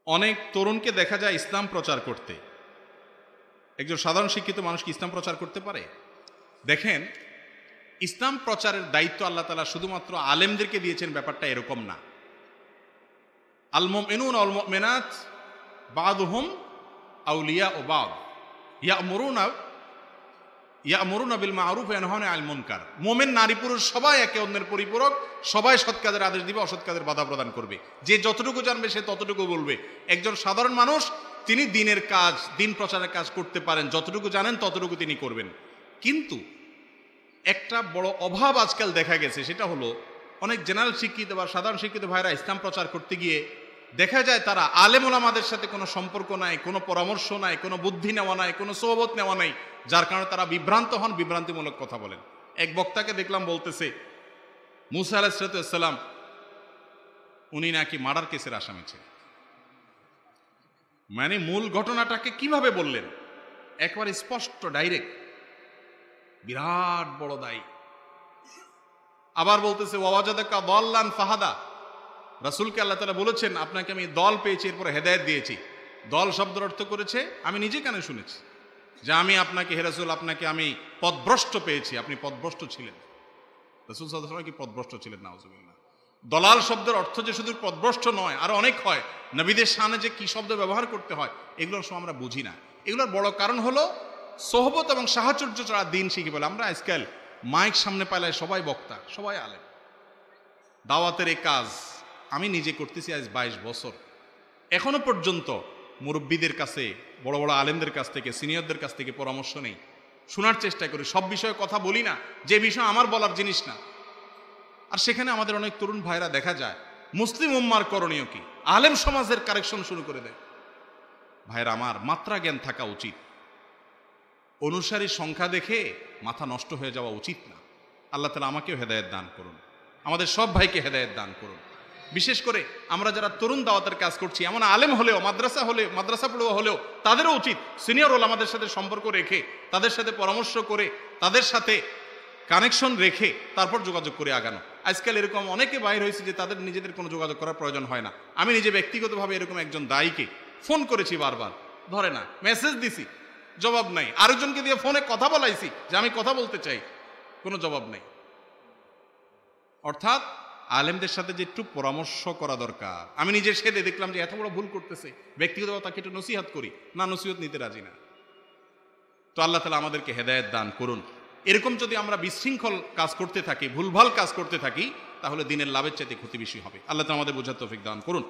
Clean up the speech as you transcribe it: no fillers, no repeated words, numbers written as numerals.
অনেক তরুণকে দেখা যায় ইসলাম প্রচার করতে। একজন সাধারণ শিক্ষিত মানুষ কি ইসলাম প্রচার করতে পারে? দেখেন, ইসলাম প্রচারের দায়িত্ব আল্লাহ তাআলা শুধুমাত্র আলেমদেরকে দিয়েছেন, ব্যাপারটা এরকম না। আল মুমিনুন ওয়াল মুমিনাত বাযুহুম আউলিয়া ও বাদ ইয়ামুরুনা বিল মা'রুফ ওয়া ইয়ানহাউনা আনিল মুনকার। মুমিন নারী পুরুষ সবাই একে অন্যের পরিপূরক, সবাই সৎ কাজের আদেশ দিবে, অসৎ কাজের বাধা প্রদান করবে। যে যতটুকু জানবে সে ততটুকু বলবে। একজন সাধারণ মানুষ তিনি দিনের কাজ, দিন প্রচারের কাজ করতে পারেন, যতটুকু জানেন ততটুকু তিনি করবেন। কিন্তু একটা বড় অভাব আজকাল দেখা গেছে, সেটা হলো অনেক জেনারেল শিক্ষিত বা সাধারণ শিক্ষিত ভাইরা ইসলাম প্রচার করতে গিয়ে দেখা যায় তারা আলেম ওলামাদের সাথে কোনো সম্পর্ক নাই, কোনো পরামর্শ নাই, কোনো বুদ্ধি নেওয়া নাই, কোনো সোহবত নেওয়া নাই, যার কারণে তারা বিভ্রান্ত হন, বিভ্রান্তিমূলক কথা বলেন। এক বক্তাকে দেখলাম বলতেছে মুসা আলাইহিস সালাম উনি নাকি মার্ডার কেসের আসামি ছিলেন। মানে মূল ঘটনাটাকে কিভাবে বললেন, একবার স্পষ্ট, ডাইরেক্ট, বিরাট বড় দায়ী। আবার বলতেছে ওয়াজাদাকা দাল্লান ফাহাদা, রাসূলকে আল্লাহ তাআলা বলেছেন আপনাকে আমি দল পেয়েছি, এরপরে হেদায়েত দিয়েছি। দল শব্দের অর্থ করেছে, আমি নিজে কানে শুনেছি যে আমি আপনাকে, হে রাসূল, আপনাকে আমি পথভ্রষ্ট পেয়েছি, আপনি পথভ্রষ্ট ছিলেন। রাসূল সাল্লাল্লাহু আলাইহি ওয়াসাল্লাম কি পথভ্রষ্ট ছিলেন? নাউজুবিল্লাহ। দলাল শব্দের অর্থ যে শুধু পথভ্রষ্ট নয়, আরো অনেক হয়। নবীদের শানে যে কি শব্দ ব্যবহার করতে হয় এগুলোর সময় আমরা বুঝি না। এগুলোর বড় কারণ হলো সোহবত এবং সাহচর্য ছাড়া দিন শিখি বলে। আমরা আজকাল মাইক সামনে পাইলে সবাই বক্তা, সবাই আলেম। দাওয়াতের এই কাজ আমি নিজে করতেছি আজ 22 বছর। এখনো পর্যন্ত মুরব্বীদের কাছে, বড় বড় আলেমদের কাছ থেকে, সিনিয়রদের কাছ থেকে পরামর্শ নেই, শোনার চেষ্টা করি। সব বিষয়ে কথা বলি না যে বিষয় আমার বলার জিনিস না। আর সেখানে আমাদের অনেক তরুণ ভাইরা দেখা যায় মুসলিম উম্মার করণীয় কি, আলেম সমাজের কারেকশন শুরু করে দেয়। ভাইরা আমার, মাত্রা জ্ঞান থাকা উচিত। অনুসারী সংখ্যা দেখে মাথা নষ্ট হয়ে যাওয়া উচিত না। আল্লাহ তাআলা আমাকেও হেদায়েত দান করুন, আমাদের সব ভাইকে হেদায়েত দান করুন। বিশেষ করে আমরা যারা তরুণ দাওয়াতের কাজ করছি, এমন আলেম হলেও, মাদ্রাসা পড়ুয়া হলেও তাদেরও উচিত সিনিয়র ওলামাদের সাথে সম্পর্ক রেখে, তাদের সাথে পরামর্শ করে, তাদের সাথে কানেকশন রেখে তারপর যোগাযোগ করে আগানো। আজকাল এরকম অনেকে বাইর হয়েছে যে তাদের নিজেদের কোনো যোগাযোগ করার প্রয়োজন হয় না। আমি নিজে ব্যক্তিগতভাবে এরকম একজন দায়ীকে ফোন করেছি, বারবার ধরে না, মেসেজ দিছি, জবাব নাই। আরেকজনকে দিয়ে ফোনে কথা বলাইছি যে আমি কথা বলতে চাই, কোনো জবাব নাই। অর্থাৎ আলেমদের সাথে যে একটু পরামর্শ করা দরকার। আমি নিজে সেদে দেখলাম যে এত বড় ভুল করতেছে, ব্যক্তিগতভাবে তাকে একটু নসিহত করি, না, নসিহত নিতে রাজি না। তো আল্লাহ তাআলা আমাদেরকে হেদায়েত দান করুন। এরকম যদি আমরা বিশৃঙ্খল কাজ করতে থাকি, ভুলভাল কাজ করতে থাকি, তাহলে দিনের লাভের চাইতে ক্ষতি বেশি হবে। আল্লাহ তাআলা আমাদের বোঝার তৌফিক দান করুন।